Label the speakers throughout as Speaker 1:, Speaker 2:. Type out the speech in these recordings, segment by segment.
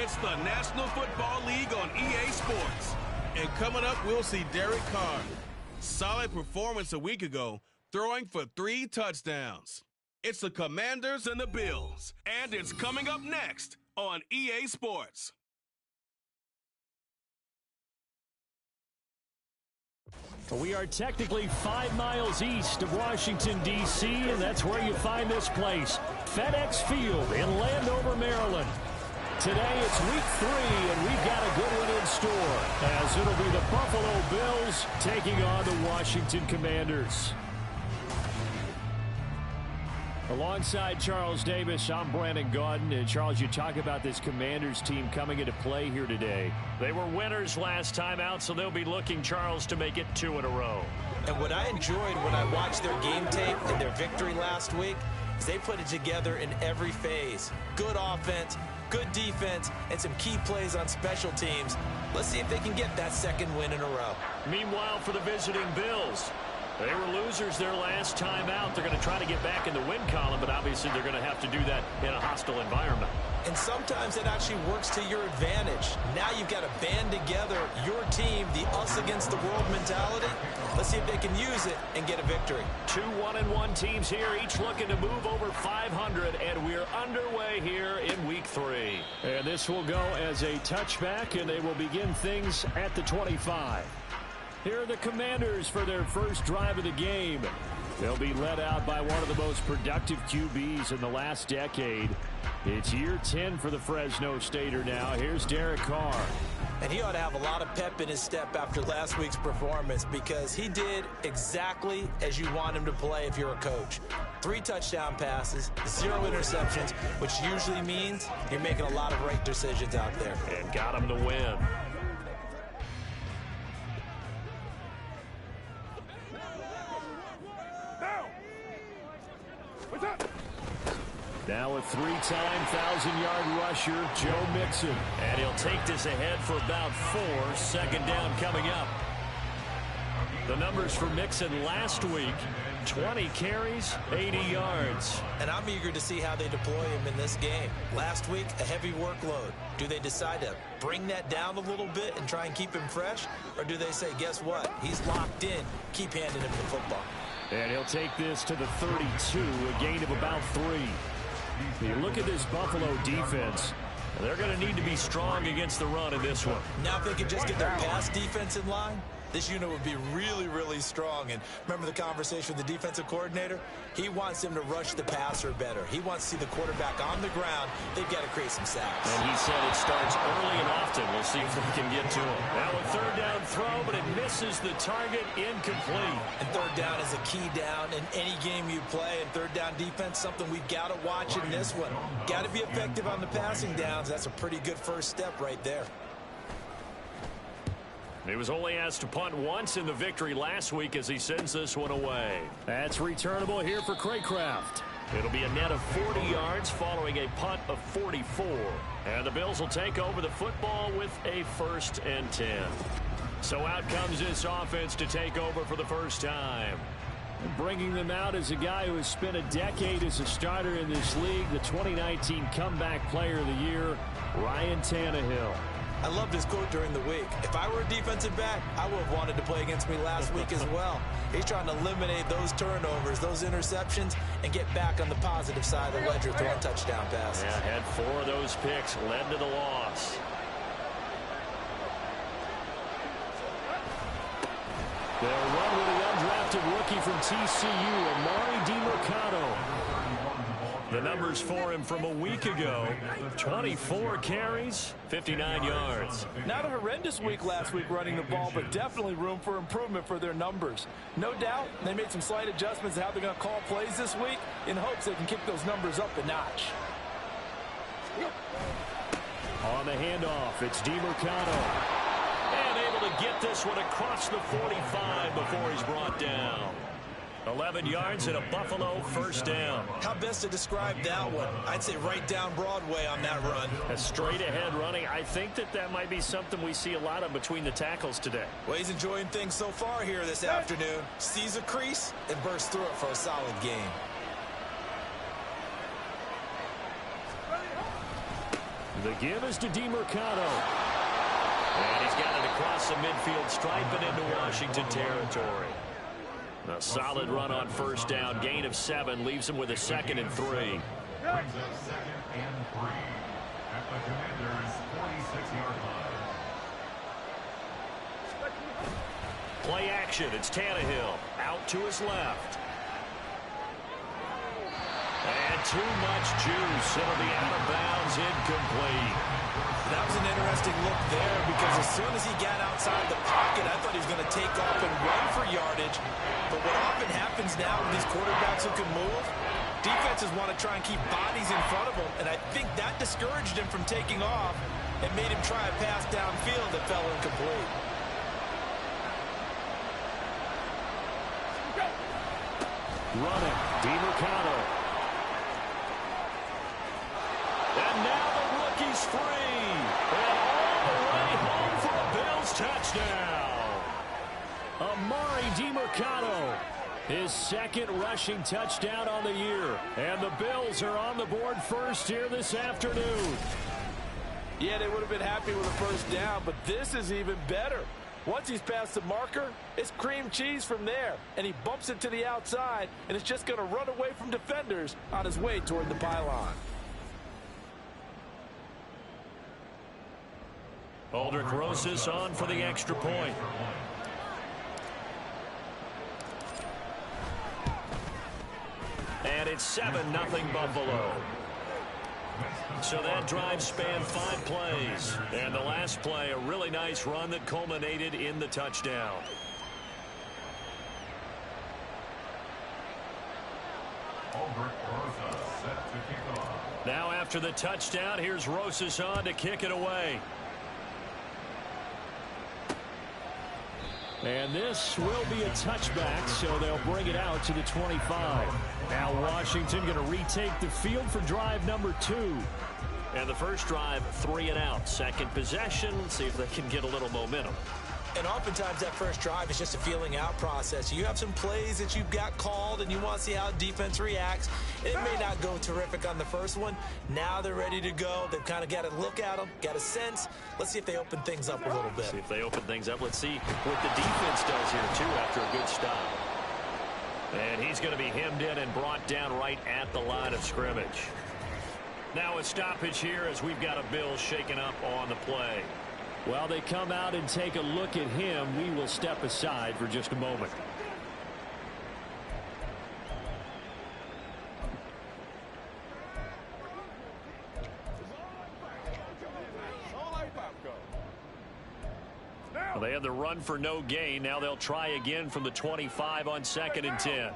Speaker 1: It's the National Football League on EA Sports. And coming up, we'll see Derek Carr. Solid performance a week ago, throwing for 3 touchdowns. It's the Commanders and the Bills, and it's coming up next on EA Sports.
Speaker 2: We are technically 5 miles east of Washington, D.C., and that's where you find this place, FedEx Field in Landover, Maryland. Today it's week 3, and we've got a good one in store, as it'll be the Buffalo Bills taking on the Washington Commanders. Alongside Charles Davis, I'm Brandon Gaudin. And Charles, you talk about this Commanders team coming into play here today. They were winners last time out, so they'll be looking, Charles, to make it 2 in a row.
Speaker 3: And what I enjoyed when I watched their game tape and their victory last week is they put it together in every phase. Good offense, good defense, and some key plays on special teams. Let's see if they can get that 2nd win in a row.
Speaker 2: Meanwhile, for the visiting Bills, they were losers their last time out. They're going to try to get back in the win column, but obviously they're going to have to do that in a hostile environment.
Speaker 3: And sometimes it actually works to your advantage. Now you've got to band together your team, the us against the world mentality. Let's see if they can use it and get a victory.
Speaker 2: 2 1-1 teams here, each looking to move over 500, and we're underway here in week 3. And this will go as a touchback, and they will begin things at the 25. Here are the Commanders for their first drive of the game. They'll be led out by one of the most productive QBs in the last decade. It's year 10 for the Fresno Stater now. Here's Derek Carr.
Speaker 3: And he ought to have a lot of pep in his step after last week's performance, because he did exactly as you want him to play if you're a coach. 3 touchdown passes, 0 interceptions, which usually means you're making a lot of right decisions out there.
Speaker 2: And got him the win. Now a 3-time 1,000-yard rusher, Joe Mixon. And he'll take this ahead for about 4. 2nd down coming up. The numbers for Mixon last week, 20 carries, 80 yards.
Speaker 3: And I'm eager to see how they deploy him in this game. Last week, a heavy workload. Do they decide to bring that down a little bit and try and keep him fresh? Or do they say, guess what? He's locked in. Keep handing him the football.
Speaker 2: And he'll take this to the 32, a gain of about 3. You look at this Buffalo defense, they're going to need to be strong against the run in this one.
Speaker 3: Now if they could just get their pass defense in line, this unit would be really, really strong. And remember the conversation with the defensive coordinator? He wants them to rush the passer better. He wants to see the quarterback on the ground. They've got to create some sacks.
Speaker 2: And he said it starts early and often. We'll see if we can get to him. Now a 3rd down throw, but it misses the target, incomplete.
Speaker 3: And 3rd down is a key down in any game you play. And 3rd down defense, something we've got to watch in this one. Got to be effective on the passing downs. That's a pretty good first step right there.
Speaker 2: He was only asked to punt once in the victory last week as he sends this one away. That's returnable here for Craycraft. It'll be a net of 40 yards following a punt of 44. And the Bills will take over the football with a 1st and 10. So out comes this offense to take over for the first time. And bringing them out is a guy who has spent a decade as a starter in this league, the 2019 Comeback Player of the Year, Ryan Tannehill.
Speaker 3: I loved his quote during the week. If I were a defensive back, I would have wanted to play against me last week as well. He's trying to eliminate those turnovers, those interceptions, and get back on the positive side of the ledger throwing touchdown passes.
Speaker 2: Yeah, had 4 of those picks, led to the loss. They'll run with the undrafted rookie from TCU, Amari DiMercato. The numbers for him from a week ago, 24 carries, 59 yards.
Speaker 4: Not a horrendous week last week running the ball, but definitely room for improvement for their numbers. No doubt they made some slight adjustments to how they're going to call plays this week in hopes they can kick those numbers up a notch.
Speaker 2: On the handoff, it's DiMercato. And able to get this one across the 45 before he's brought down. 11 yards and a Buffalo 1st down.
Speaker 3: How best to describe that one? I'd say right down Broadway on that run.
Speaker 2: A straight ahead running. I think that might be something we see a lot of between the tackles today.
Speaker 3: Well, he's enjoying things so far here this afternoon. Sees a crease and bursts through it for a solid gain.
Speaker 2: The give is to DeMercado. And he's got it across the midfield stripe and into Washington territory. A solid run on first down. Gain of 7 leaves him with a 2nd and 3.
Speaker 5: Brings up 2nd and 3 at the Commanders' 46-yard line.
Speaker 2: Play action. It's Tannehill out to his left. And too much juice. It'll be out of bounds, incomplete.
Speaker 3: That was an interesting look there because as soon as he got outside the pocket, I thought he was going to take off and run for yardage. But what often happens now with these quarterbacks who can move, defenses want to try and keep bodies in front of them, and I think that discouraged him from taking off and made him try a pass downfield that fell incomplete.
Speaker 2: Running, DeMercado. And now the rookie's free. And all the way home for a Bills touchdown. Amari DeMercado, his 2nd rushing touchdown on the year. And the Bills are on the board first here this afternoon.
Speaker 4: Yeah, they would have been happy with a first down, but this is even better. Once he's past the marker, it's cream cheese from there. And he bumps it to the outside, and it's just going to run away from defenders on his way toward the pylon.
Speaker 2: Aldrich Rosas on for the extra point. And it's 7-0 Buffalo. So that drive spanned 5 plays. And the last play, a really nice run that culminated in the touchdown. Now after the touchdown, here's Rosas on to kick it away. And this will be a touchback, so they'll bring it out to the 25. Now Washington going to retake the field for drive number 2. And the first drive, 3 and out. Second possession, let's see if they can get a little momentum.
Speaker 3: And oftentimes that first drive is just a feeling out process. You have some plays that you've got called and you want to see how defense reacts. It may not go terrific on the first one. Now they're ready to go. They've kind of got to look at them, got a sense. Let's see if they open things up a little bit.
Speaker 2: See if they open things up. Let's see what the defense does here, too, after a good stop. And he's going to be hemmed in and brought down right at the line of scrimmage. Now a stoppage here as we've got a Bill shaken up on the play. While they come out and take a look at him, we will step aside for just a moment. Well, they had the run for no gain. Now they'll try again from the 25 on 2nd and 10.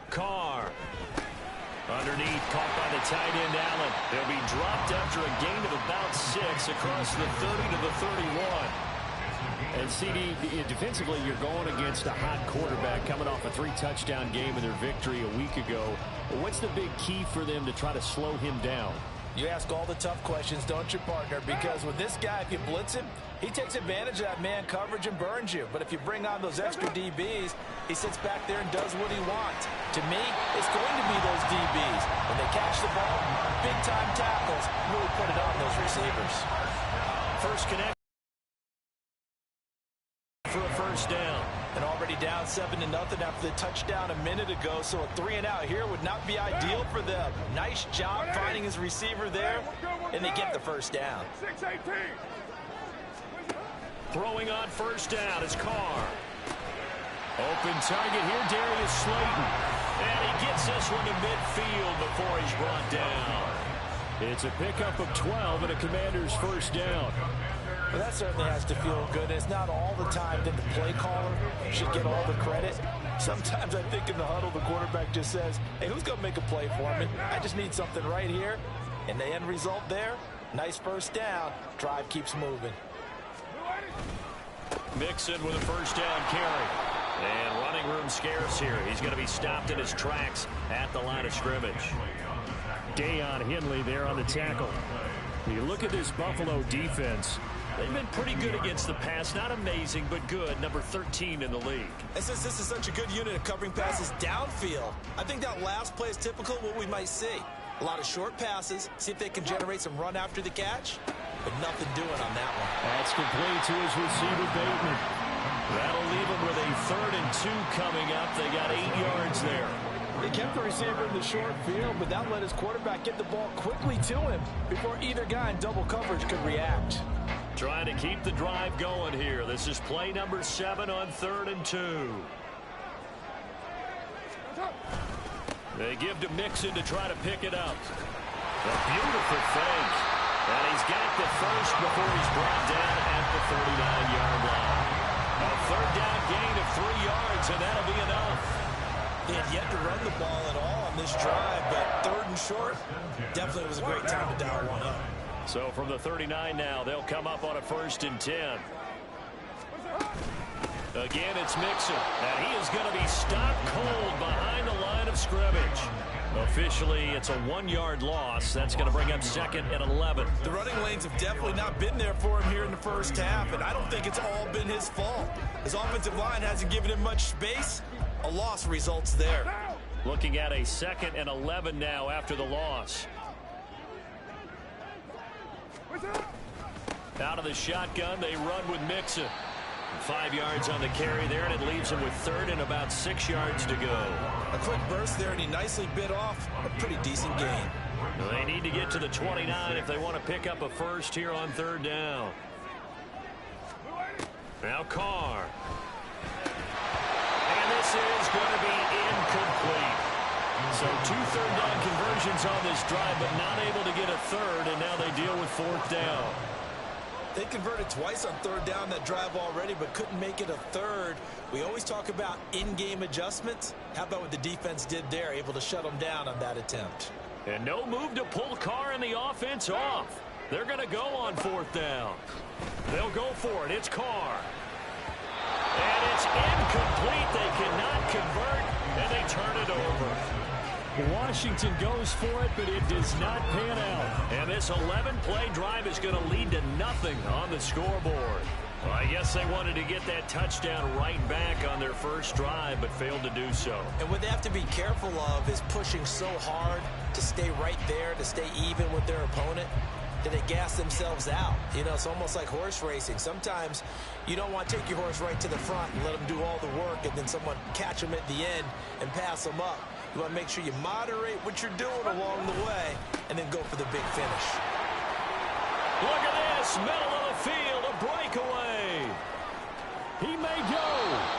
Speaker 2: Carr. Underneath, caught by the tight end, Allen. They'll be dropped after a gain of about 6 across the 30 to the 31. And CD, defensively, you're going against a hot quarterback coming off a 3-touchdown game in their victory a week ago. What's the big key for them to try to slow him down?
Speaker 4: You ask all the tough questions, don't you, partner? Because with this guy, if you blitz him, he takes advantage of that man coverage and burns you. But if you bring on those extra DBs, he sits back there and does what he wants. To me, it's going to be those DBs. When they catch the ball, big-time tackles really put it on those receivers.
Speaker 2: First connect for a first down.
Speaker 4: And already down 7-0 after the touchdown a minute ago. So a 3 and out here would not be ideal for them. Nice job finding his receiver there, and they get the first down.
Speaker 5: 6-18.
Speaker 2: Throwing on first down is Carr. Open target here, Darius Slayton. And he gets this one to midfield before he's brought down. It's a pickup of 12 and a Commander's first down.
Speaker 4: Well, that certainly has to feel good. It's not all the time that the play caller should get all the credit. Sometimes I think in the huddle, the quarterback just says, hey, who's going to make a play for me? I just need something right here. And the end result there, nice first down. Drive keeps moving.
Speaker 2: Mixon with a first down carry. And running room scarce here. He's going to be stopped in his tracks at the line of scrimmage. Deion Henley there on the tackle. You look at this Buffalo defense. They've been pretty good against the pass. Not amazing, but good. Number 13 in the league.
Speaker 3: And since this is such a good unit of covering passes downfield, I think that last play is typical of what we might see. A lot of short passes. See if they can generate some run after the catch. But nothing doing on that one.
Speaker 2: That's complete to his receiver, Bateman. That'll leave him with a 3rd and 2 coming up. They got 8 yards there.
Speaker 4: He kept the receiver in the short field, but that let his quarterback get the ball quickly to him before either guy in double coverage could react.
Speaker 2: Trying to keep the drive going here. This is play number 7 on 3rd and 2. They give to Mixon to try to pick it up. A beautiful fake. And he's got the first before he's brought down at the 39-yard line. A 3rd down gain of 3 yards, and that'll be enough.
Speaker 3: He had yet to run the ball at all on this drive, but 3rd and short, definitely was a great time to dial one up.
Speaker 2: So from the 39 now, they'll come up on a 1st and 10. Again, it's Mixon, and he is going to be stopped cold behind the line of scrimmage. Officially, it's a 1-yard loss. That's going to bring up 2nd and 11.
Speaker 3: The running lanes have definitely not been there for him here in the first half, and I don't think it's all been his fault. His offensive line hasn't given him much space. A loss results there.
Speaker 2: Looking at a 2nd and 11 now after the loss. Out of the shotgun, they run with Mixon. 5 yards on the carry there, and it leaves him with 3rd and about 6 yards to go.
Speaker 3: A quick burst there, and he nicely bit off a pretty decent gain.
Speaker 2: They need to get to the 29 if they want to pick up a first here on 3rd down. Now Carr. And this is going to be incomplete. So 2 third down conversions on this drive, but not able to get a 3rd, and now they deal with 4th down.
Speaker 3: They converted twice on 3rd down that drive already, but couldn't make it a 3rd. We always talk about in-game adjustments. How about what the defense did there, able to shut them down on that attempt?
Speaker 2: And no move to pull Carr and the offense off. They're going to go on 4th down. They'll go for it. It's Carr. And it's incomplete. They cannot convert, and they turn it over. Washington goes for it, but it does not pan out. And this 11-play drive is going to lead to nothing on the scoreboard. Well, I guess they wanted to get that touchdown right back on their first drive, but failed to do so.
Speaker 3: And what they have to be careful of is pushing so hard to stay right there, to stay even with their opponent, that they gas themselves out. You know, it's almost like horse racing. Sometimes you don't want to take your horse right to the front and let them do all the work, and then someone catch them at the end and pass them up. You want to make sure you moderate what you're doing along the way and then go for the big finish.
Speaker 2: Look at this, middle of the field, a breakaway. He may go,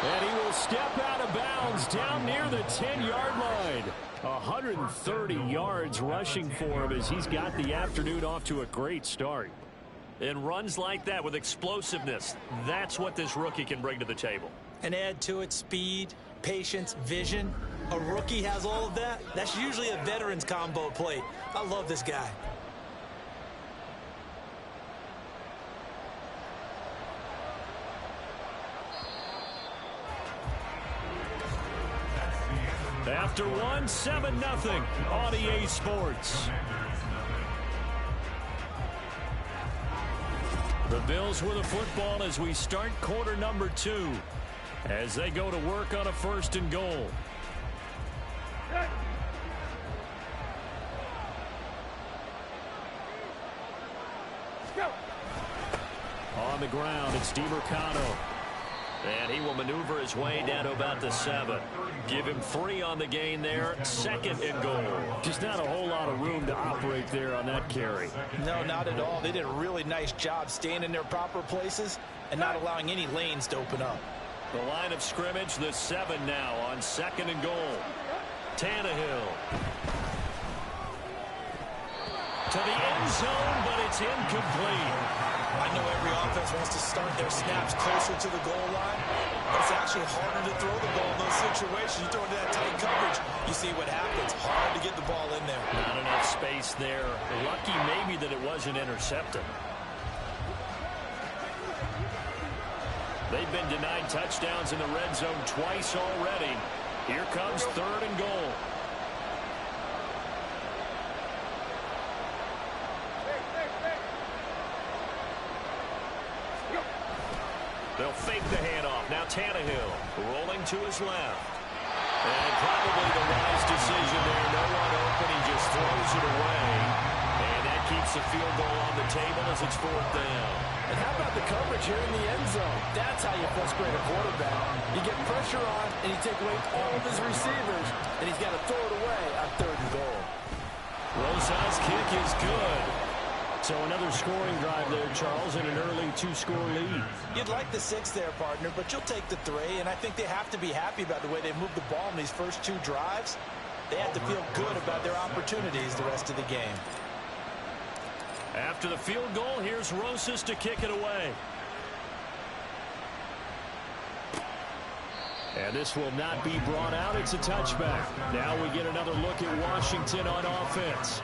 Speaker 2: and he will step out of bounds down near the 10-yard line. 130 yards rushing for him as he's got the afternoon off to a great start. And runs like that with explosiveness, that's what this rookie can bring to the table.
Speaker 3: And add to it speed, patience, vision. A rookie has all of that. That's usually a veteran's combo plate. I love this guy.
Speaker 2: After one, 7-0 on EA Sports. The Bills with a football as we start quarter number 2 as they go to work on a 1st and goal. On the ground, it's DiMercado. And he will maneuver his way down to about the 7. Give him 3 on the gain there. 2nd and goal. Just not a whole lot of room to operate there on that carry.
Speaker 4: No, not at all. They did a really nice job staying in their proper places and not allowing any lanes to open up.
Speaker 2: The line of scrimmage, the 7 now on 2nd and goal. Tannehill. To the end zone, but it's incomplete.
Speaker 3: I know every offense wants to start their snaps closer to the goal line, but it's actually harder to throw the ball in those situations. You throw into that tight coverage, you see what happens. Hard to get the ball in there.
Speaker 2: Not enough space there. Lucky maybe that it wasn't intercepted. They've been denied touchdowns in the red zone twice already. Here comes 3rd and goal. They'll fake the handoff. Now Tannehill rolling to his left. And probably the wise decision there. No one open. He just throws it away. And that keeps the field goal on the table as it's 4th down.
Speaker 4: And how about the coverage here in the end zone? That's how you frustrate a quarterback. You get pressure on, and you take away all of his receivers, and he's got to throw it away on 3rd and goal.
Speaker 2: Rosas' kick is good. So another scoring drive there, Charles, and an early 2-score lead.
Speaker 3: You'd like the 6 there, partner, but you'll take the 3, and I think they have to be happy about the way they moved the ball in these first 2 drives. They have to feel good about their opportunities the rest of the game.
Speaker 2: After the field goal, here's Rosas to kick it away. And this will not be brought out. It's a touchback. Now we get another look at Washington on offense.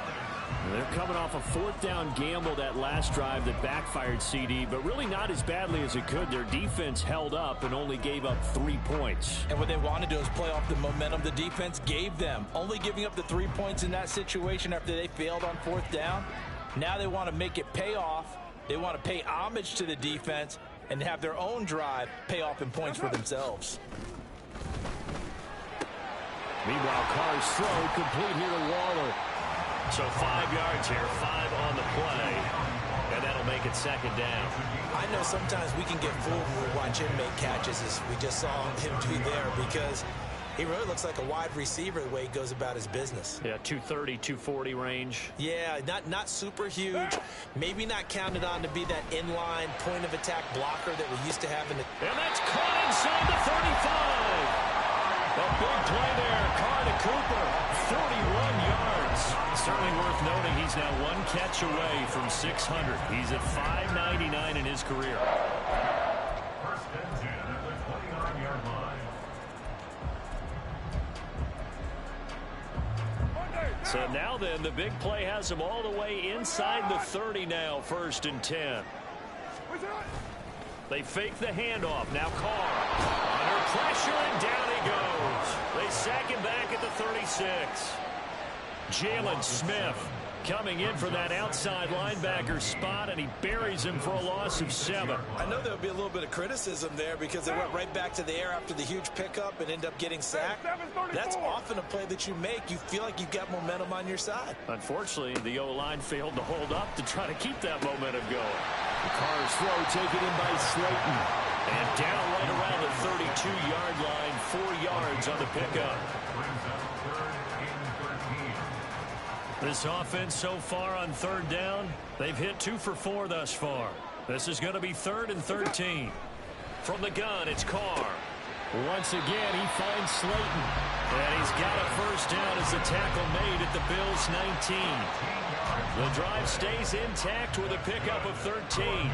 Speaker 2: They're coming off a 4th down gamble that last drive that backfired, CD, but really not as badly as it could. Their defense held up and only gave up 3 points.
Speaker 3: And what they wanted to do is play off the momentum the defense gave them. Only giving up the 3 points in that situation after they failed on 4th down. Now they want to make it pay off. They want to pay homage to the defense and have their own drive pay off in points for themselves.
Speaker 2: Meanwhile, Carr's throw complete here to Waller. So 5 yards here, 5 on the play, and that'll make it 2nd down.
Speaker 3: I know sometimes we can get fooled when we watch him make catches, as we just saw him do there, because he really looks like a wide receiver the way he goes about his business.
Speaker 2: Yeah, 230, 240 range.
Speaker 3: Yeah, not super huge. Maybe not counted on to be that inline point-of-attack blocker that we used to have in the...
Speaker 2: And that's caught inside the 35. A big play there. Carr to Cooper. 41 yards. Certainly worth noting he's now 1 catch away from 600. He's at 599 in his career.
Speaker 5: 1st and 10 at the 29-yard line.
Speaker 2: So now then, the big play has him all the way inside the 30 now, 1st and 10. They fake the handoff. Now Carr under pressure, and down he goes. They sack him back at the 36. Jalen Smith coming in for that outside linebacker spot, and he buries him for a loss of 7.
Speaker 3: I know there'll be a little bit of criticism there because they went right back to the air after the huge pickup and end up getting sacked. That's often a play that you make. You feel like you've got momentum on your side.
Speaker 2: Unfortunately, the O-line failed to hold up to try to keep that momentum going. Carr's throw taken in by Slayton. And down right around the 32-yard line, 4 yards on the pickup. This offense so far on 3rd down, they've hit 2 for 4 thus far. This is going to be 3rd and 13. From the gun, it's Carr. Once again, he finds Slayton. And he's got a 1st down as the tackle made at the Bills' 19. The drive stays intact with a pickup of 13.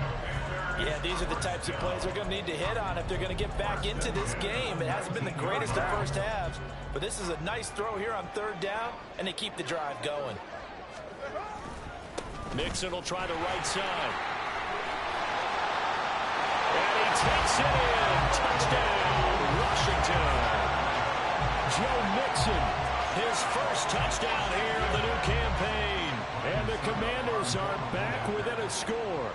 Speaker 3: Yeah, these are the types of plays they're going to need to hit on if they're going to get back into this game. It hasn't been the greatest of first halves, but this is a nice throw here on 3rd down, and they keep the drive going.
Speaker 2: Mixon will try the right side. And he takes it in. Touchdown, Washington. Joe Mixon, his 1st touchdown here of the new campaign. And the Commanders are back within a score.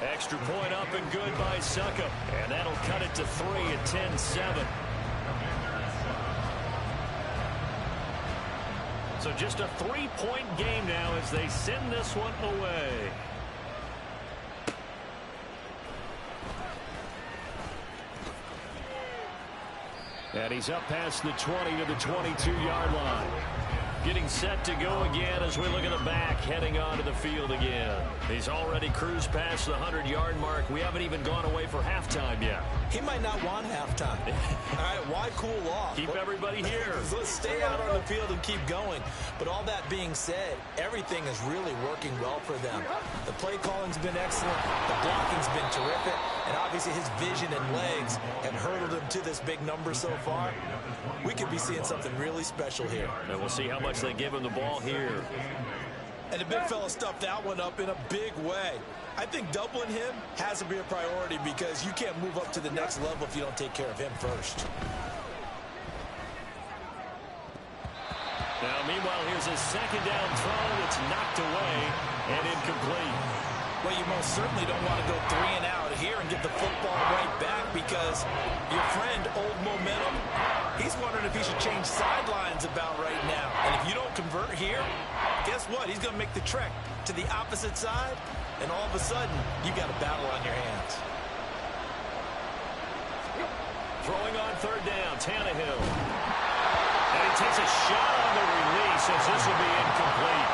Speaker 2: Extra point up and good by Succop. And that'll cut it to 3 at 10-7. So just a 3-point game now as they send this one away. And he's up past the 20 to the 22-yard line. Getting set to go again as we look at the back, heading onto the field again. He's already cruised past the 100-yard mark. We haven't even gone away for halftime yet.
Speaker 3: He might not want halftime. All right, why cool off?
Speaker 2: Keep everybody here.
Speaker 3: Let's stay out on the field and keep going. But all that being said, everything is really working well for them. The play calling's been excellent. The blocking's been terrific. And obviously his vision and legs have hurdled him to this big number so far. We could be seeing something really special here.
Speaker 2: And we'll see how much they give him the ball here.
Speaker 3: And the big fella stuffed that one up in a big way. I think doubling him has to be a priority because you can't move up to the next level if you don't take care of him first.
Speaker 2: Now, meanwhile, here's a 2nd down throw that's knocked away and incomplete.
Speaker 3: Well, you most certainly don't want to go 3 and out here and get the football right back because He's wondering if he should change sidelines about right now. And if you don't convert here, guess what? He's going to make the trek to the opposite side, and all of a sudden, you've got a battle on your hands.
Speaker 2: Throwing on third down, Tannehill. And he takes a shot on the release as this will be incomplete.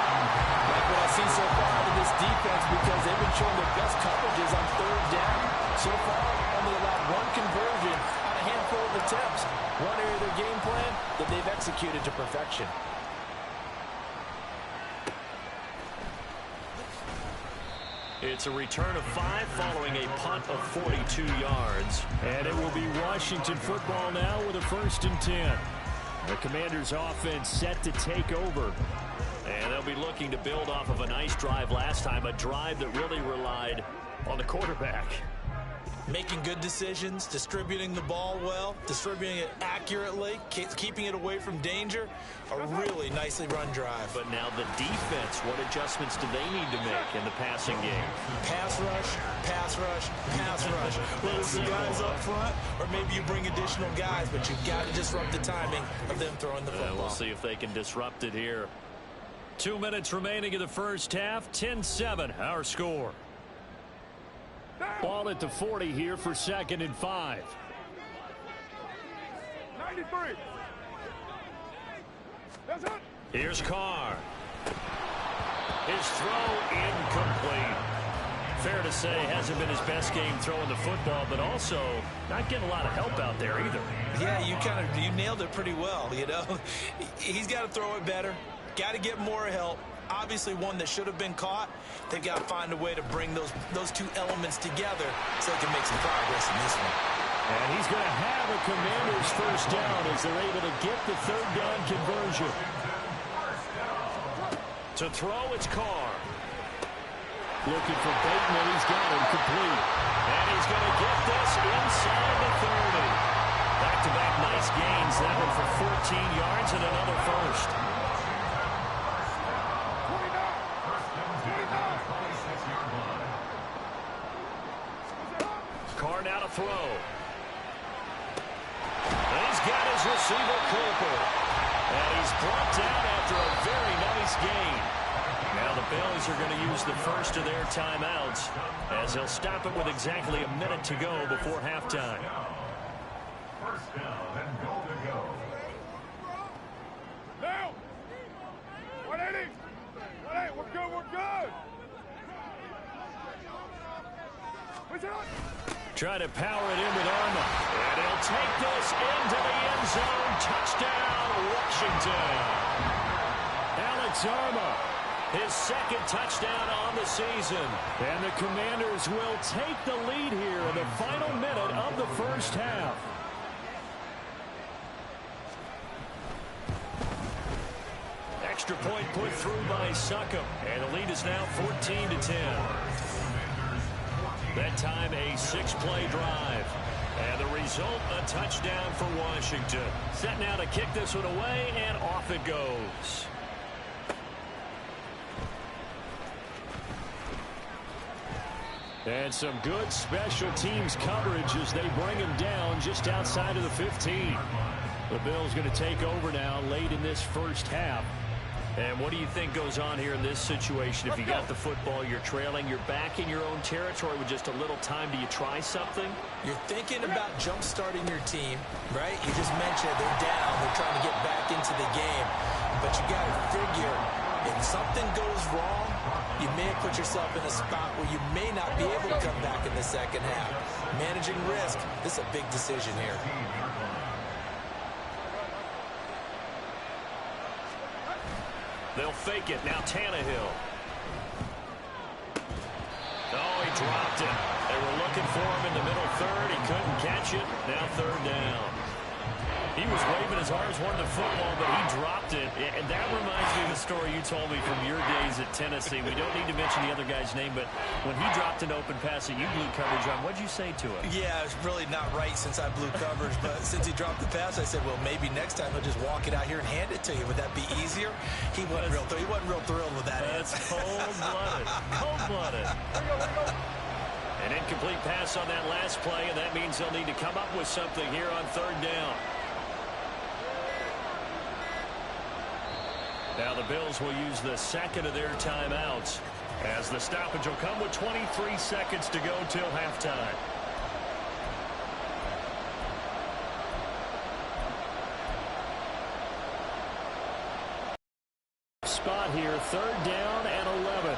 Speaker 4: Like what I've seen so far out of this defense, because they've been showing their best coverages on third down. So far, only allowed one conversion on a handful of attempts. One area of their game plan that they've executed to perfection.
Speaker 2: It's a return of 5 following a punt of 42 yards.
Speaker 6: And it will be Washington football now with a 1st and 10. The Commanders' offense set to take over.
Speaker 2: And they'll be looking to build off of a nice drive last time, a drive that really relied on the quarterback.
Speaker 3: Making good decisions, distributing the ball well, distributing it accurately, keeping it away from danger. A really nicely run drive.
Speaker 2: But now the defense, what adjustments do they need to make in the passing game?
Speaker 3: Pass rush, pass rush, pass rush. Whether it's the guys up front or maybe you bring additional guys, but you've got to disrupt the timing of them throwing the football.
Speaker 2: We'll see if they can disrupt it here.
Speaker 6: 2 minutes remaining in the first half. 10-7 our score. Ball at the 40 here for 2nd and 5.
Speaker 7: 93. That's it.
Speaker 2: Here's Carr. His throw incomplete. Fair to say, hasn't been his best game throwing the football, but also not getting a lot of help out there either.
Speaker 3: Yeah, you nailed it pretty well, you know. He's got to throw it better. Got to get more help. Obviously one that should have been caught. They've got to find a way to bring those two elements together so they can make some progress in this one.
Speaker 6: And he's going to have a Commanders 1st down as they're able to get the 3rd down conversion.
Speaker 2: To throw, it's Carr.
Speaker 6: Looking for Bateman. He's got him complete.
Speaker 2: And he's going to get this inside the 30. Back-to-back nice gains. That one for 14 yards and another 1st. Carr now to throw. And he's got his receiver, Cooper. And he's brought down after a very nice gain. Now the Bills are going to use the first of their timeouts as they'll stop it with exactly a minute to go before halftime.
Speaker 5: First down and goal to go.
Speaker 7: Now. 180. 180. We're good. We're good. What's it on?
Speaker 6: Try to power it in with Arma.
Speaker 2: And he'll take this into the end zone. Touchdown, Washington.
Speaker 6: Alex Arma.
Speaker 2: His 2nd touchdown on the season.
Speaker 6: And the Commanders will take the lead here in the final minute of the first half.
Speaker 2: Extra point put through by Succop. And the lead is now 14-10. That time a 6-play drive. And the result, a touchdown for Washington. Set now to kick this one away, and off it goes.
Speaker 6: And some good special teams coverage as they bring him down just outside of the 15. The Bills going to take over now late in this first half.
Speaker 2: And what do you think goes on here in this situation? If you got the football, you're trailing, you're back in your own territory with just a little time. Do you try something?
Speaker 3: You're thinking about jump-starting your team, right? You just mentioned they're down. They're trying to get back into the game. But you got to figure, if something goes wrong, you may have put yourself in a spot where you may not be able to come back in the second half. Managing risk, this is a big decision here.
Speaker 2: They'll fake it. Now Tannehill. Oh, he dropped it. They were looking for him in the middle 3rd. He couldn't catch it. Now 3rd down. He was waving his arms, wanting the football, but he dropped it. And that reminds me of the story you told me from your days at Tennessee. We don't need to mention the other guy's name, but when he dropped an open pass that you blew coverage on, what'd you say to him?
Speaker 3: Yeah, it's really not right since I blew coverage, but since he dropped the pass, I said, well, maybe next time he'll just walk it out here and hand it to you. Would that be easier? He wasn't real thrilled with that.
Speaker 2: That's cold-blooded. Cold-blooded. An incomplete pass on that last play, and that means they'll need to come up with something here on 3rd down. Now the Bills will use the second of their timeouts, as the stoppage will come with 23 seconds to go till halftime.
Speaker 6: Spot here, 3rd down and 11.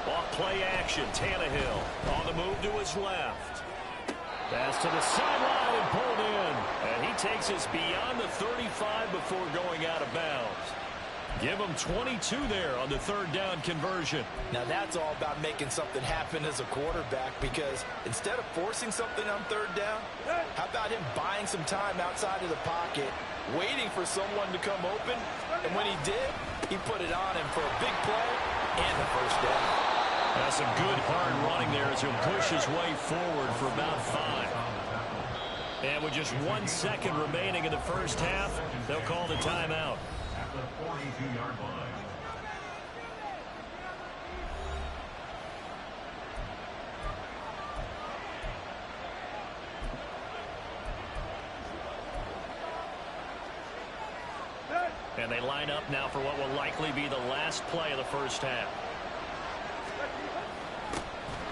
Speaker 2: Off play action, Tannehill on the move to his left.
Speaker 6: Pass to the sideline and pulled in.
Speaker 2: And he takes us beyond the 35 before going out of bounds. Give him 22 there on the 3rd down conversion.
Speaker 4: Now that's all about making something happen as a quarterback, because instead of forcing something on 3rd down, how about him buying some time outside of the pocket, waiting for someone to come open, and when he did, he put it on him for a big play and the 1st down.
Speaker 2: That's some good hard running there as he'll push his way forward for about 5. And with just 1 second remaining in the first half, they'll call the timeout.
Speaker 5: At the 42-yard line.
Speaker 2: And they line up now for what will likely be the last play of the first half.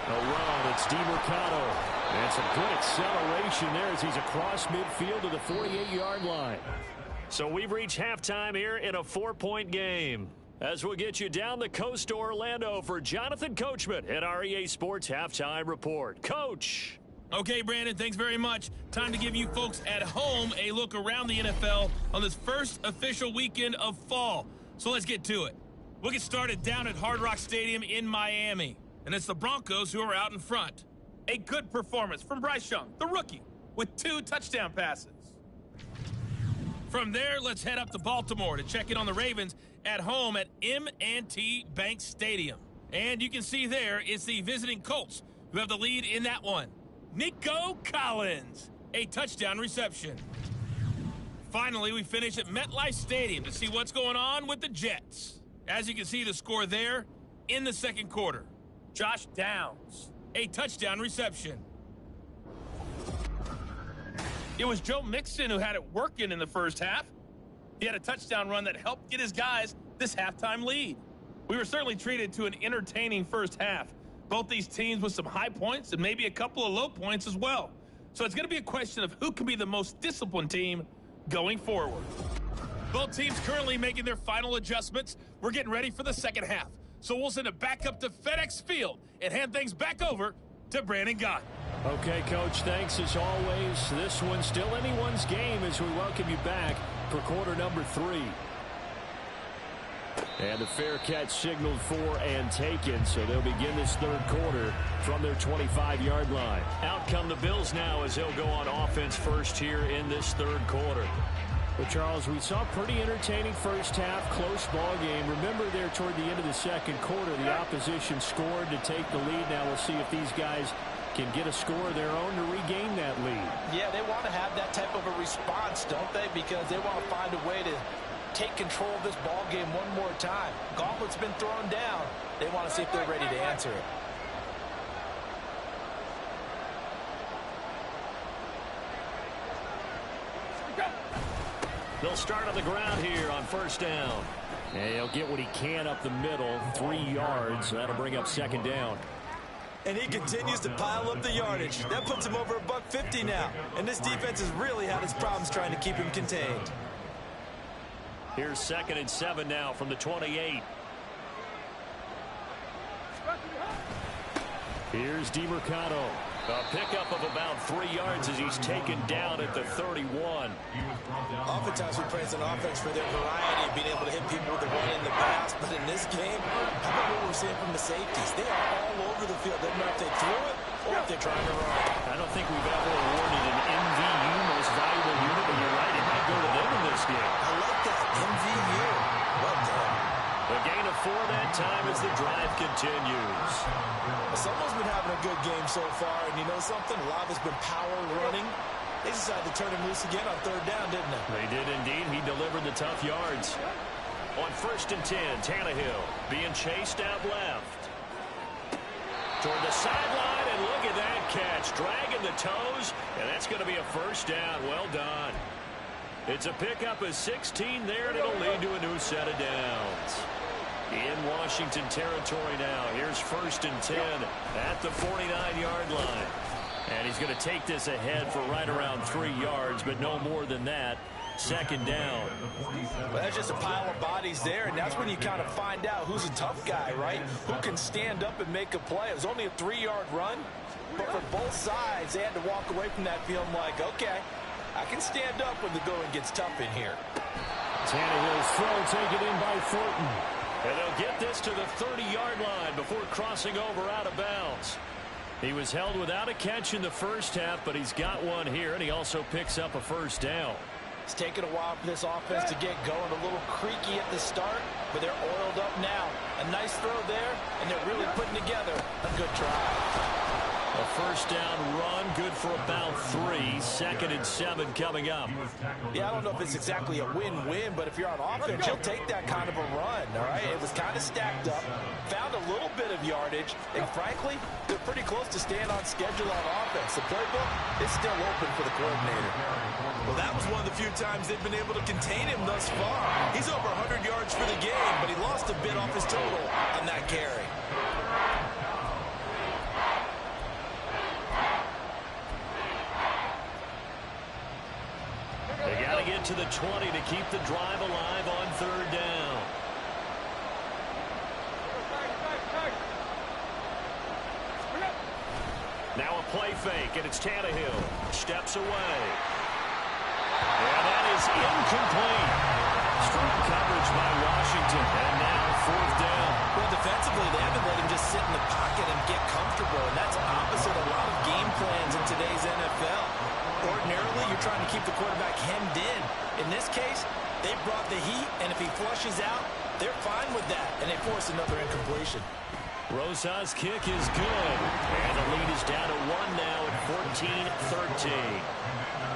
Speaker 6: A run, it's DiMercato. And some good acceleration there as he's across midfield to the 48-yard line.
Speaker 2: So we've reached halftime here in a 4-point game. As we'll get you down the coast to Orlando for Jonathan Coachman at our EA Sports Halftime Report. Coach.
Speaker 8: Okay, Brandon, thanks very much. Time to give you folks at home a look around the NFL on this first official weekend of fall. So let's get to it. We'll get started down at Hard Rock Stadium in Miami. And it's the Broncos who are out in front. A good performance from Bryce Young, the rookie, with 2 touchdown passes. From there, let's head up to Baltimore to check in on the Ravens at home at M&T Bank Stadium. And you can see there it's the visiting Colts who have the lead in that one. Nico Collins, a touchdown reception. Finally, we finish at MetLife Stadium to see what's going on with the Jets. As you can see, the score there in the second quarter. Josh Downs, a touchdown reception. It was Joe Mixon who had it working in the first half. He had a touchdown run that helped get his guys this halftime lead. We were certainly treated to an entertaining first half. Both these teams with some high points and maybe a couple of low points as well. So it's going to be a question of who can be the most disciplined team going forward. Both teams currently making their final adjustments. We're getting ready for the second half. So we'll send it back up to FedEx Field and hand things back over to Brandon Gott.
Speaker 6: Okay, Coach, thanks as always. This one's still anyone's game as we welcome you back for quarter number 3. And the fair catch signaled for and taken, so they'll begin this third quarter from their 25-yard line.
Speaker 2: Out come the Bills now as they'll go on offense first here in this third quarter.
Speaker 6: Well, Charles, we saw a pretty entertaining first half, close ball game. Remember there toward the end of the second quarter, the opposition scored to take the lead. Now we'll see if these guys can get a score of their own to regain that lead.
Speaker 4: Yeah, they want to have that type of a response, don't they? Because they want to find a way to take control of this ball game one more time. Gauntlet's been thrown down. They want to see if they're ready to answer it.
Speaker 2: They'll start on the ground here on first down.
Speaker 6: And he'll get what he can up the middle, 3 yards. That'll bring up second down.
Speaker 3: And he continues to pile up the yardage. That puts him over $150 now. And this defense has really had its problems trying to keep him contained.
Speaker 2: Here's 2nd and 7 now from the 28.
Speaker 6: Here's DiMercato.
Speaker 2: A pickup of about 3 yards as he's taken down at the 31.
Speaker 3: Oftentimes we praise an offense for their variety of being able to hit people with the run in the pass. But in this game, how about what we're seeing from the safeties? They are all over the field. Doesn't matter if they throw it or if they're trying to run.
Speaker 2: I don't think we've ever awarded an MVU most valuable unit, but you're right, it might go to them in this game.
Speaker 3: I like that. MVU. Well done.
Speaker 2: A gain of 4 that time as the drive continues.
Speaker 3: Someone's been having a good game so far, and you know something? A lot of it's been power running. They decided to turn him loose again on 3rd down, didn't they?
Speaker 2: They did indeed. He delivered the tough yards. On 1st and 10, Tannehill being chased out left. Toward the sideline, and look at that catch. Dragging the toes, and that's going to be a first down. Well done. It's a pickup of 16 there, and it'll lead to a new set of downs. In Washington territory now. Here's 1st and 10 at the 49-yard line. And he's going to take this ahead for right around 3 yards, but no more than that. 2nd down.
Speaker 4: Well, that's just a pile of bodies there, and that's when you kind of find out who's a tough guy, right? Who can stand up and make a play. It was only a 3-yard run, but for both sides, they had to walk away from that feeling like, okay, I can stand up when the going gets tough in here.
Speaker 6: Tannehill's throw taken in by Thornton.
Speaker 2: And they'll get this to the 30-yard line before crossing over out of bounds. He was held without a catch in the first half, but he's got one here, and he also picks up a 1st down.
Speaker 4: It's taken a while for this offense to get going. A little creaky at the start, but they're oiled up now. A nice throw there, and they're really putting together a good try.
Speaker 2: A 1st down run, good for about 3. 2nd and 7 coming up.
Speaker 4: Yeah, I don't know if it's exactly a win-win, but if you're on offense, you'll take that kind of a run, all right? It was kind of stacked up, found a little bit of yardage, and frankly, they're pretty close to staying on schedule on offense. The playbook is still open for the coordinator.
Speaker 3: Well, that was one of the few times they've been able to contain him thus far. He's over 100 yards for the game, but he lost a bit off his total on that carry.
Speaker 2: They got to get to the 20 to keep the drive alive on 3rd down. Now a play fake, and it's Tannehill. Steps away. And that is incomplete. Strong coverage by Washington. And now 4th down.
Speaker 3: Well, defensively, they haven't let him just sit in the pocket and get comfortable, and that's opposite a lot of game plans in today's NFL. Ordinarily, you're trying to keep the quarterback hemmed in. In this case, they brought the heat, and if he flushes out, they're fine with that, and they force another incompletion.
Speaker 2: Rosa's kick is good. And the lead is down to 1 now at 14-13.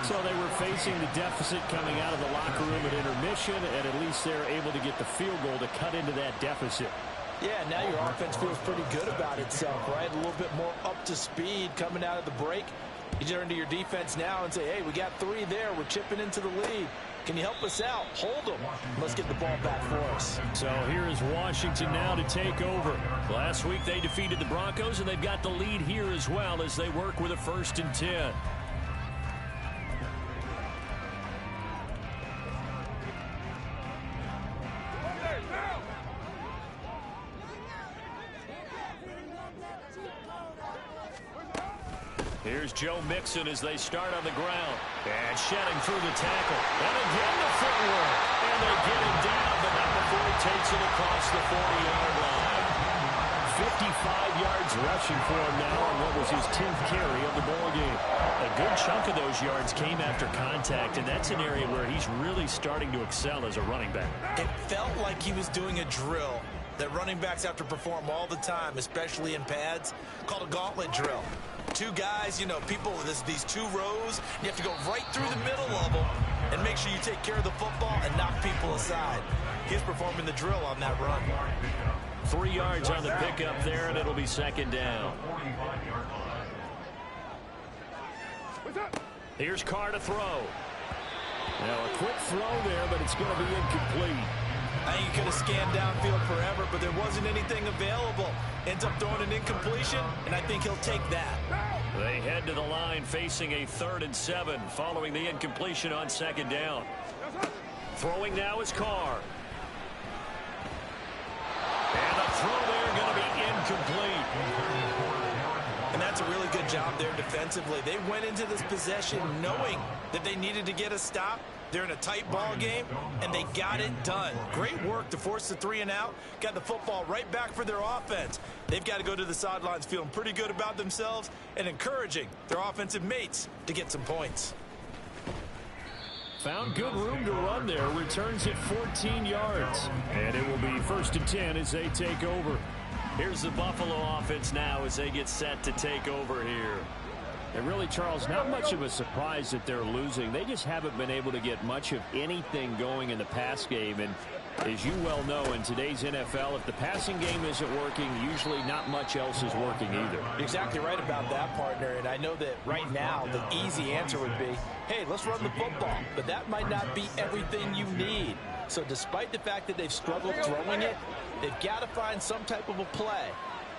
Speaker 6: So they were facing the deficit coming out of the locker room at intermission, and at least they're able to get the field goal to cut into that deficit.
Speaker 4: Yeah, now your offense feels pretty good about itself, right? A little bit more up to speed coming out of the break. You turn to your defense now and say, hey, we got 3 there. We're chipping into the lead. Can you help us out? Hold them. Let's get the ball back for us.
Speaker 6: So here is Washington now to take over.
Speaker 2: Last week they defeated the Broncos, and they've got the lead here as well as they work with a 1st and 10. Here's Joe Mixon as they start on the ground. And shedding through the tackle. And again the footwork. And they get him down, but not before he takes it across the 40-yard line.
Speaker 6: 55 yards rushing for him now on what was his 10th carry of the ball game.
Speaker 2: A good chunk of those yards came after contact, and that's an area where he's really starting to excel as a running back.
Speaker 3: It felt like he was doing a drill that running backs have to perform all the time, especially in pads, called a gauntlet drill. 2 guys, you know, people, these 2 rows, you have to go right through the middle of them and make sure you take care of the football and knock people aside. He's performing the drill on that run.
Speaker 2: 3 yards on the pickup there, and it'll be 2nd down. Here's Carr to throw.
Speaker 6: Now a quick throw there, but it's going to be incomplete.
Speaker 3: I think he could have scanned downfield forever, but there wasn't anything available. Ends up throwing an incompletion, and I think he'll take that.
Speaker 2: They head to the line facing a 3rd and 7 following the incompletion on 2nd down. Throwing now is Carr. And the throw there going to be incomplete.
Speaker 3: And that's a really good job there defensively. They went into this possession knowing that they needed to get a stop. They're in a tight ball game, and they got it done. Great work to force the 3 and out. Got the football right back for their offense. They've got to go to the sidelines feeling pretty good about themselves and encouraging their offensive mates to get some points.
Speaker 6: Found good room to run there. Returns it 14 yards. And it will be 1st and 10 as they take over.
Speaker 2: Here's the Buffalo offense now as they get set to take over here.
Speaker 6: And really, Charles, not much of a surprise that they're losing. They just haven't been able to get much of anything going in the pass game. And As you well know, in today's NFL, if the passing game isn't working, usually not much else is working either.
Speaker 4: You're exactly right about that, partner. And I know that right now the easy answer would be, hey, let's run the football. But that might not be everything you need. So despite the fact that they've struggled throwing it, they've got to find some type of a play,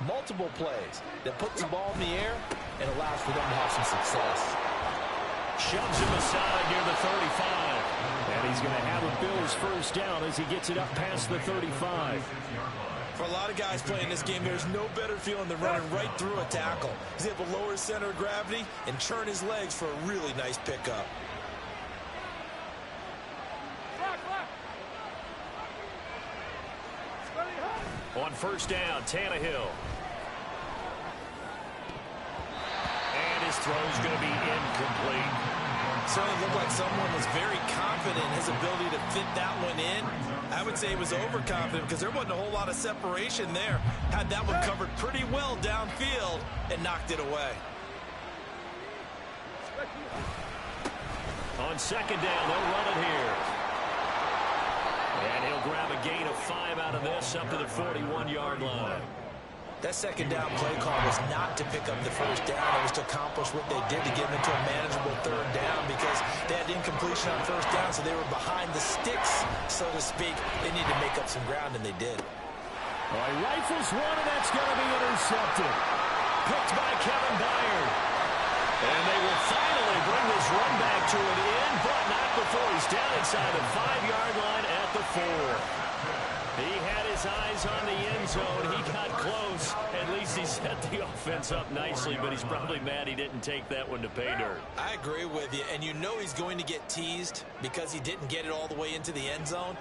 Speaker 4: multiple plays, that puts the ball in the air and allows for them to have some success.
Speaker 2: Shoves him aside near the 35.
Speaker 6: And he's going to have a Bills first down as he gets it up past the 35.
Speaker 3: For a lot of guys playing this game, there's no better feeling than running right through a tackle. He's able to lower his center of gravity and churn his legs for a really nice pickup.
Speaker 2: On first down, Tannehill. And his throw's going to be incomplete.
Speaker 3: Certainly looked like someone was very confident in his ability to fit that one in. I would say he was overconfident because there wasn't a whole lot of separation there. Had that one covered pretty well downfield and knocked it away.
Speaker 2: On second down, they'll run it here. And he'll grab a gain of 5 out of this up to the 41-yard line.
Speaker 3: That second down play call was not to pick up the first down. It was to accomplish what they did to get them into a manageable third down because they had incompletion on first down, so they were behind the sticks, so to speak. They needed to make up some ground, and they did.
Speaker 6: All right, rifles one, and that's going to be intercepted.
Speaker 2: Picked by Kevin Byard. And they will finally bring this run back to an end, but not before he's down inside the 5-yard line at the 4. He had his eyes on the end zone. He got close. At least he set the offense up nicely, but he's probably mad he didn't take that one to pay dirt.
Speaker 3: I agree with you, and you know he's going to get teased because he didn't get it all the way into the end zone.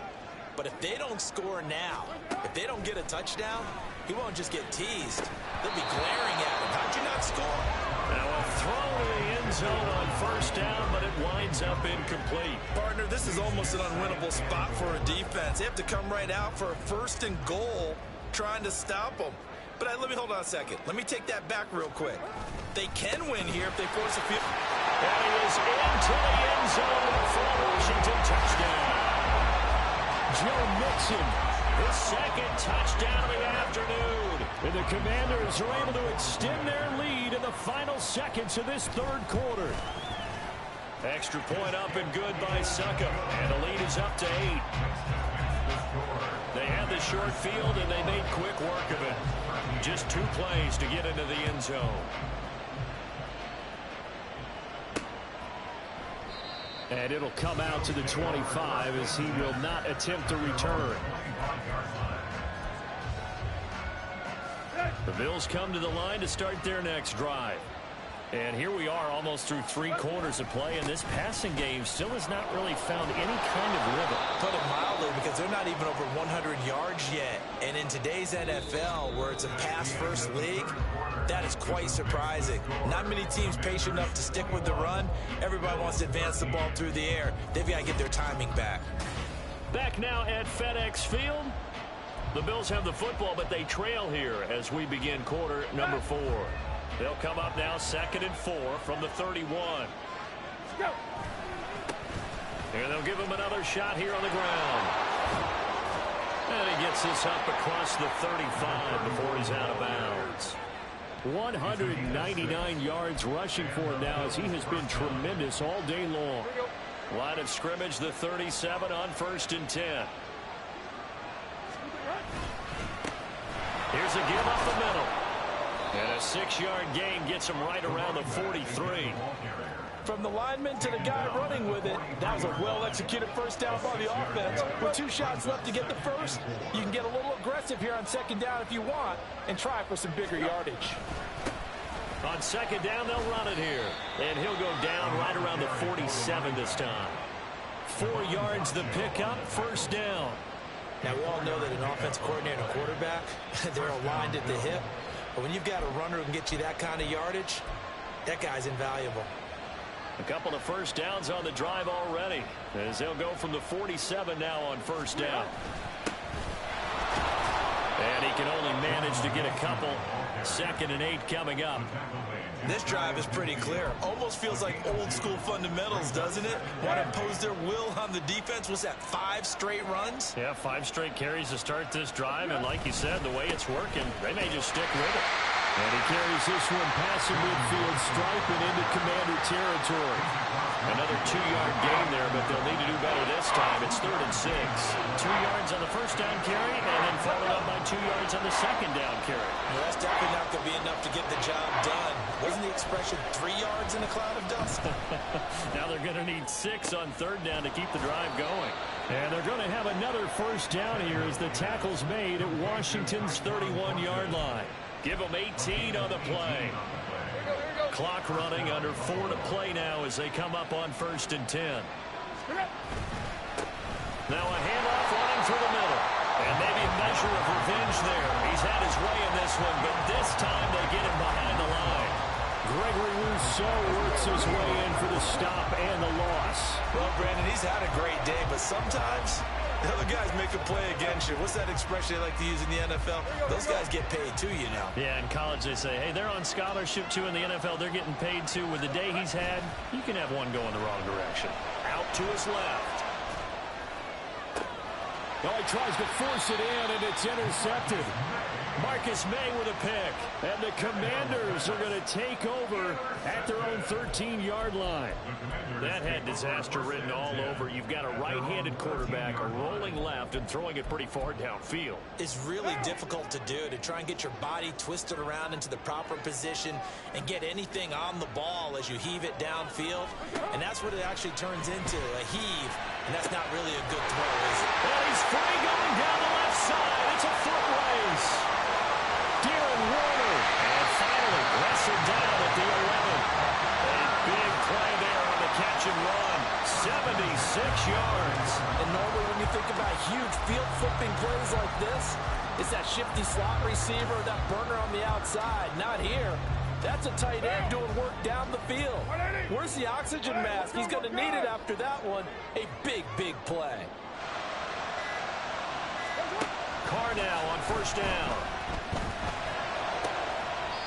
Speaker 3: But if they don't score now, if they don't get a touchdown, he won't just get teased. They'll be glaring at him. How'd you not score?
Speaker 2: Now a throw to the end zone on first down, but it winds up incomplete.
Speaker 3: Partner, this is almost an unwinnable spot for a defense. They have to come right out for a first and goal trying to stop them. But let me hold on a second. Let me take that back real quick. They can win here if they force a field.
Speaker 2: And he is into the end zone for a Washington touchdown.
Speaker 6: Joe Mixon,
Speaker 2: his second touchdown of the afternoon.
Speaker 6: And the Commanders are able to extend their lead in the final seconds of this third quarter.
Speaker 2: Extra point up and good by Suckup. And the lead is up to 8. They had the short field, and they made quick work of it. Just 2 plays to get into the end zone.
Speaker 6: And it'll come out to the 25 as he will not attempt to return.
Speaker 2: The Bills come to the line to start their next drive. And here we are almost through 3 quarters of play, and this passing game still has not really found any kind of rhythm.
Speaker 3: Put it mildly, because they're not even over 100 yards yet. And in today's NFL, where it's a pass-first league, that is quite surprising. Not many teams patient enough to stick with the run. Everybody wants to advance the ball through the air. They've got to get their timing back.
Speaker 2: Back now at FedEx Field. The Bills have the football, but they trail here as we begin quarter number 4. They'll come up now 2nd and 4 from the 31. And they'll give him another shot here on the ground. And he gets this up across the 35 before he's out of bounds.
Speaker 6: 199 yards rushing for him now as he has been tremendous all day long.
Speaker 2: Line of scrimmage, the 37 on 1st and 10. Here's a give up the middle. And a 6-yard gain gets him right around the 43.
Speaker 4: From the lineman to the guy running with it, that was a well-executed first down by the offense. With 2 shots left to get the first, you can get a little aggressive here on 2nd down if you want and try for some bigger yardage.
Speaker 2: On 2nd down, they'll run it here. And he'll go down right around the 47 this time. 4 yards the pickup, first down.
Speaker 3: Now, we all know that an offensive coordinator and a quarterback, they're aligned at the hip. But when you've got a runner who can get you that kind of yardage, that guy's invaluable.
Speaker 2: A couple of first downs on the drive already, as they'll go from the 47 now on first down. And he can only manage to get a couple 2nd and 8 coming up.
Speaker 3: This drive is pretty clear. Almost feels like old school fundamentals, doesn't it? Want to impose their will on the defense. Was that 5 straight runs?
Speaker 2: Yeah, 5 straight carries to start this drive. And like you said, the way it's working, they may just stick with it.
Speaker 6: And he carries this one past the midfield stripe and into Commander territory.
Speaker 2: Another 2-yard gain there, but they'll need to do better this time. It's 3rd and 6. 2 yards on the first down carry, and then followed up by 2 yards on the second down carry.
Speaker 3: Well, that's definitely not going to be enough to get the job done. Wasn't the expression 3 yards in a cloud of dust?
Speaker 2: Now they're going to need 6 on 3rd down to keep the drive going.
Speaker 6: And they're going to have another first down here as the tackle's made at Washington's 31-yard line.
Speaker 2: Give them 18 on the play. Clock running, under 4 to play now as they come up on 1st and 10. Now a handoff running through the middle. And maybe a measure of revenge there. He's had his way in this one, but this time they get him behind the line.
Speaker 6: Gregory Rousseau works his way in for the stop and the loss.
Speaker 3: Well, Brandon, he's had a great day, but sometimes the other guys make a play against you. What's that expression they like to use in the NFL? Those guys get paid too, you know.
Speaker 2: Yeah, in college they say, hey, they're on scholarship too. In the NFL, they're getting paid too. With the day he's had, you can have one going the wrong direction. Out to his left.
Speaker 6: Oh, he tries to force it in, and it's intercepted.
Speaker 2: Marcus May with a pick.
Speaker 6: And the Commanders are going to take over at their own 13-yard line.
Speaker 2: That had disaster written all over. You've got a right-handed quarterback, a rolling left, and throwing it pretty far downfield.
Speaker 3: It's really difficult to do, to try and get your body twisted around into the proper position and get anything on the ball as you heave it downfield. And that's what it actually turns into, a heave. And that's not really a good throw, is it?
Speaker 2: Well, he's free going down the left side. It's a foot race.
Speaker 6: Darren Warner.
Speaker 2: And finally, wrestled down at the 11. A big play there on the catch and run. 76 yards.
Speaker 4: And normally when you think about huge field flipping plays like this, it's that shifty slot receiver, that burner on the outside. Not here. That's a tight end doing work down the field. Where's the oxygen mask? He's going to need it after that one. A big, big play.
Speaker 2: Carr now on 1st down.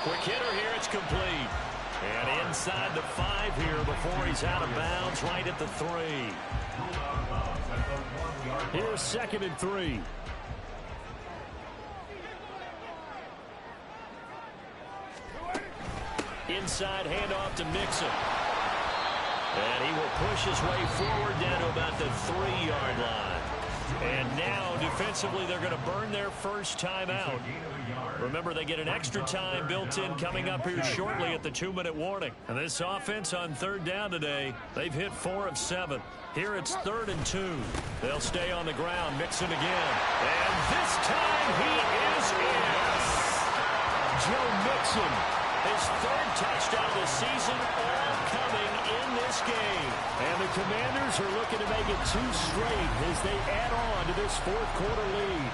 Speaker 2: Quick hitter here, it's complete. And inside the 5 here before he's out of bounds, right at the 3.
Speaker 6: Here's 2nd and 3.
Speaker 2: Inside handoff to Mixon. And he will push his way forward down to about the 3-yard line. And now, defensively, they're going to burn their first time out. Remember, they get an extra time built in coming up here shortly at the 2-minute warning. And this offense on 3rd down today, they've hit 4 of 7. Here it's 3rd and 2. They'll stay on the ground, Mixon again. And this time he is in.
Speaker 6: Joe Mixon.
Speaker 2: His 3rd touchdown of the season, all coming in this game.
Speaker 6: And the Commanders are looking to make it 2 straight as they add on to this 4th quarter lead.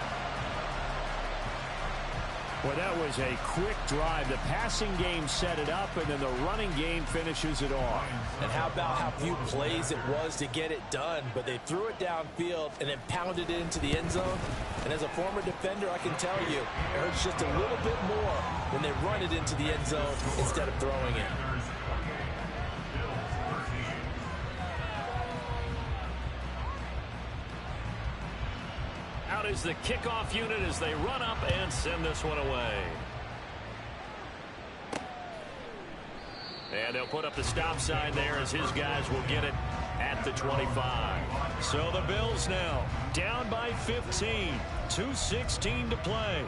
Speaker 6: Well, that was a quick drive. The passing game set it up, and then the running game finishes it off.
Speaker 4: And how about how few plays it was to get it done, but they threw it downfield and then pounded it into the end zone. And as a former defender, I can tell you, it hurts just a little bit more when they run it into the end zone instead of throwing it.
Speaker 2: Out is the kickoff unit as they run up and send this one away. And they'll put up the stop sign there as his guys will get it at the 25. So the Bills now down by 15. 2:16 to play.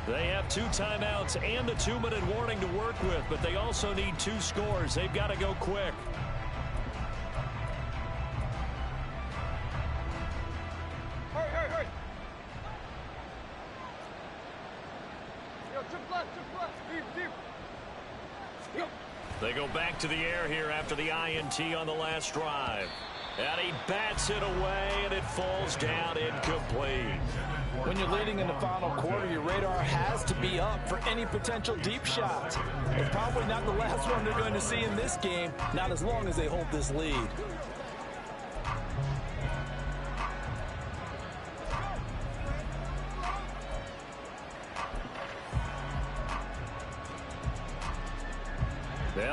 Speaker 2: They have 2 timeouts and a 2-minute warning to work with, but they also need 2 scores. They've got to go quick.
Speaker 7: Hurry. Yo, chip left. Deep.
Speaker 2: They go back to the air here after the INT on the last drive. And he bats it away, and it falls down incomplete.
Speaker 4: When you're leading in the final quarter, your radar has to be up for any potential deep shots. It's probably not the last one they're going to see in this game, not as long as they hold this lead.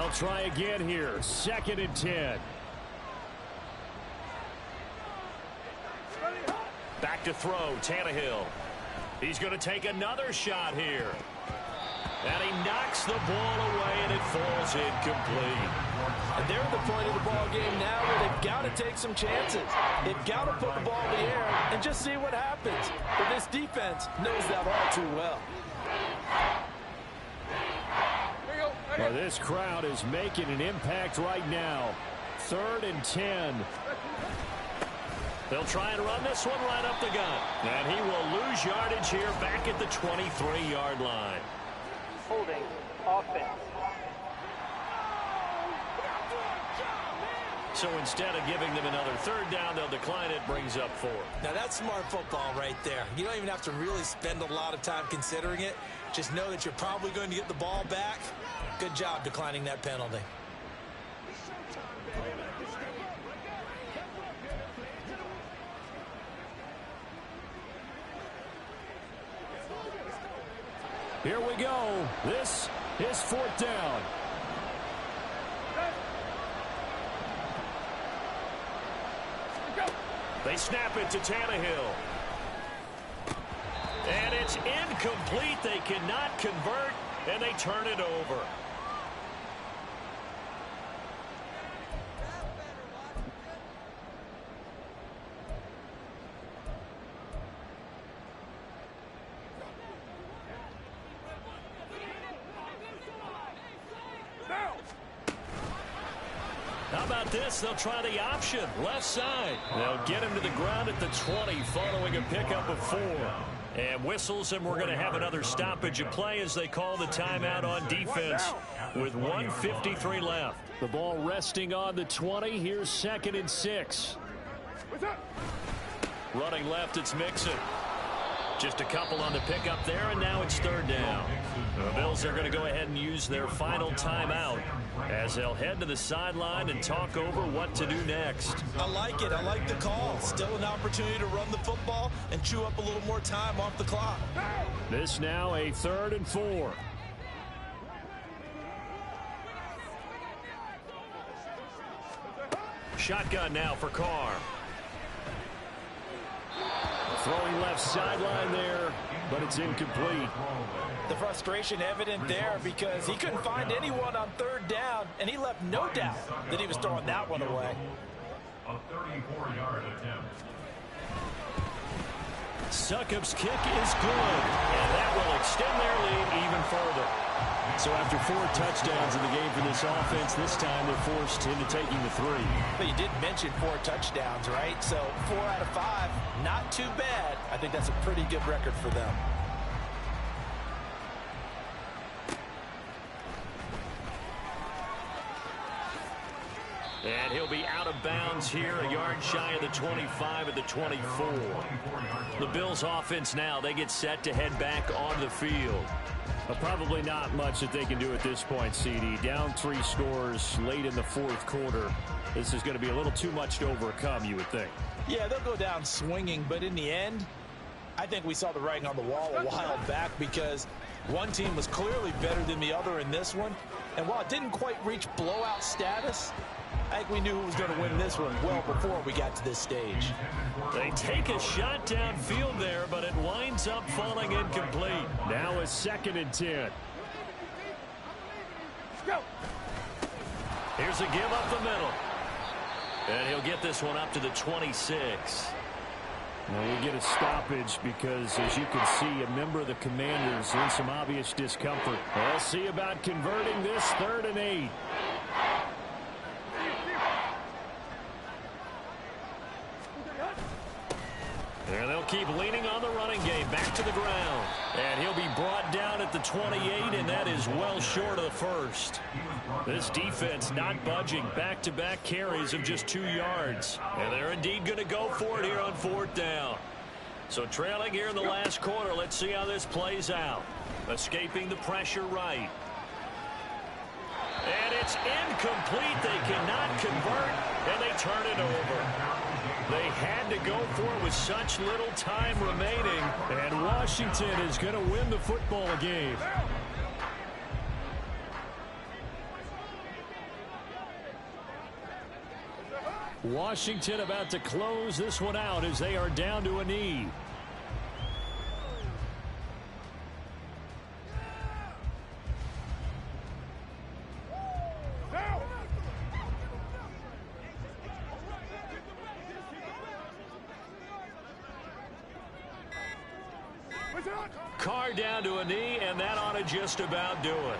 Speaker 6: They'll try again here. 2nd and 10. Back to throw, Tannehill. He's going to take another shot here. And he knocks the ball away, and it falls incomplete.
Speaker 4: And they're at the point of the ball game now where they've got to take some chances. They've got to put the ball in the air and just see what happens. But this defense knows that all too well.
Speaker 6: Well, this crowd is making an impact right now. 3rd and 10. They'll try and run this one right up the gut. And he will lose yardage here back at the 23-yard line.
Speaker 9: Holding offense.
Speaker 2: So instead of giving them another 3rd down, they'll decline it, brings up 4.
Speaker 3: Now that's smart football right there. You don't even have to really spend a lot of time considering it. Just know that you're probably going to get the ball back. Good job declining that penalty.
Speaker 6: Here we go. This is 4th down.
Speaker 2: They snap it to Tannehill. And it's incomplete. They cannot convert, and they turn it over. How about this? They'll try the option. Left side. They'll get him to the ground at the 20 following a pickup of 4. And whistles, and we're going to have another stoppage of play as they call the timeout on defense with 1:53 left.
Speaker 6: The ball resting on the 20. Here's 2nd and 6.
Speaker 2: Running left, it's Mixon. Just a couple on the pickup there, and now it's 3rd down. The Bills are going to go ahead and use their final timeout as they'll head to the sideline and talk over what to do next.
Speaker 3: I like it. I like the call. Still an opportunity to run the football and chew up a little more time off the clock.
Speaker 6: This now a 3rd and 4.
Speaker 2: Shotgun now for Carr.
Speaker 6: Throwing left sideline there, but it's incomplete.
Speaker 4: The frustration evident there because he couldn't find anyone on 3rd down, and he left no doubt that he was throwing that one away.
Speaker 5: A 34-yard attempt.
Speaker 2: Succop's kick is good, and that will extend their lead even further. So after 4 touchdowns in the game for this offense, this time they're forced into taking the 3.
Speaker 4: But you did mention 4 touchdowns, right? So 4 out of 5, not too bad. I think that's a pretty good record for them.
Speaker 2: And he'll be out of bounds here, a yard shy of the 25 at the 24. The Bills offense now, they get set to head back on the field.
Speaker 6: Probably not much that they can do at this point, CD. Down 3 scores late in the 4th quarter. This is going to be a little too much to overcome, you would think.
Speaker 4: Yeah, they'll go down swinging, but in the end, I think we saw the writing on the wall a while back because one team was clearly better than the other in this one. And while it didn't quite reach blowout status, I think we knew who was going to win this one well before we got to this stage.
Speaker 2: They take a shot downfield there, but it winds up falling incomplete.
Speaker 6: Now a 2nd and 10.
Speaker 2: Here's a give up the middle. And he'll get this one up to the 26.
Speaker 6: Well, we get a stoppage because, as you can see, a member of the Commanders in some obvious discomfort. We'll see about converting this 3rd and 8.
Speaker 2: And they'll keep leaning on the running game. Back to the ground. And he'll be brought down at the 28, and that is well short of the first. This defense not budging. Back-to-back carries of just 2 yards. And they're indeed going to go for it here on 4th down. So trailing here in the last quarter. Let's see how this plays out. Escaping the pressure right. And it's incomplete. They cannot convert, and they turn it over. They had to go for it with such little time remaining.
Speaker 6: And Washington is going to win the football game. Washington about to close this one out as they are down to a knee. Carr down to a knee, and that ought to just about do it.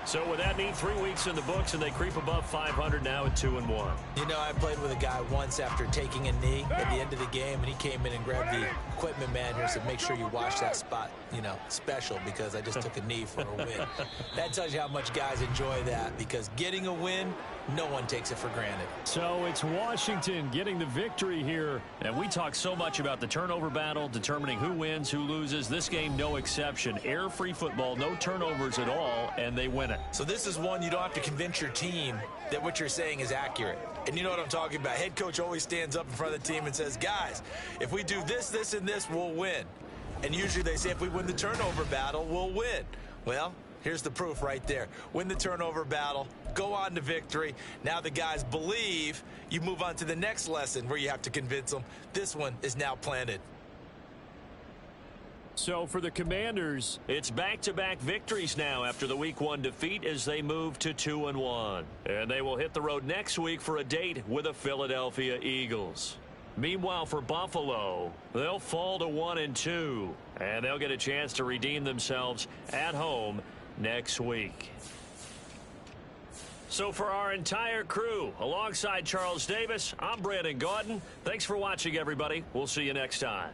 Speaker 6: So with that knee, 3 weeks in the books, and they creep above 500 now at 2-1.
Speaker 3: You know, I played with a guy once after taking a knee at the end of the game, and he came in and grabbed the equipment manager and said, make sure you watch that spot, you know, special, because I just took a knee for a win. That tells you how much guys enjoy that, because getting a win, no one takes it for granted.
Speaker 6: So it's Washington getting the victory here.
Speaker 2: And we talk so much about the turnover battle, determining who wins, who loses. This game, no exception. Air-free football, no turnovers at all, and they win it.
Speaker 3: So this is one you don't have to convince your team that what you're saying is accurate. And you know what I'm talking about. Head coach always stands up in front of the team and says, guys, if we do this, this, and this, we'll win. And usually they say if we win the turnover battle, we'll win. Well, here's the proof right there. Win the turnover battle, go on to victory. Now the guys believe. You move on to the next lesson where you have to convince them. This one is now planted.
Speaker 6: So for the Commanders,
Speaker 2: it's back-to-back victories now after the Week 1 defeat as they move to 2-1. And they will hit the road next week for a date with the Philadelphia Eagles. Meanwhile, for Buffalo, they'll fall to 1-2, and they'll get a chance to redeem themselves at home next week. So for our entire crew, alongside Charles Davis, I'm Brandon Gaudin. Thanks for watching, everybody. We'll see you next time.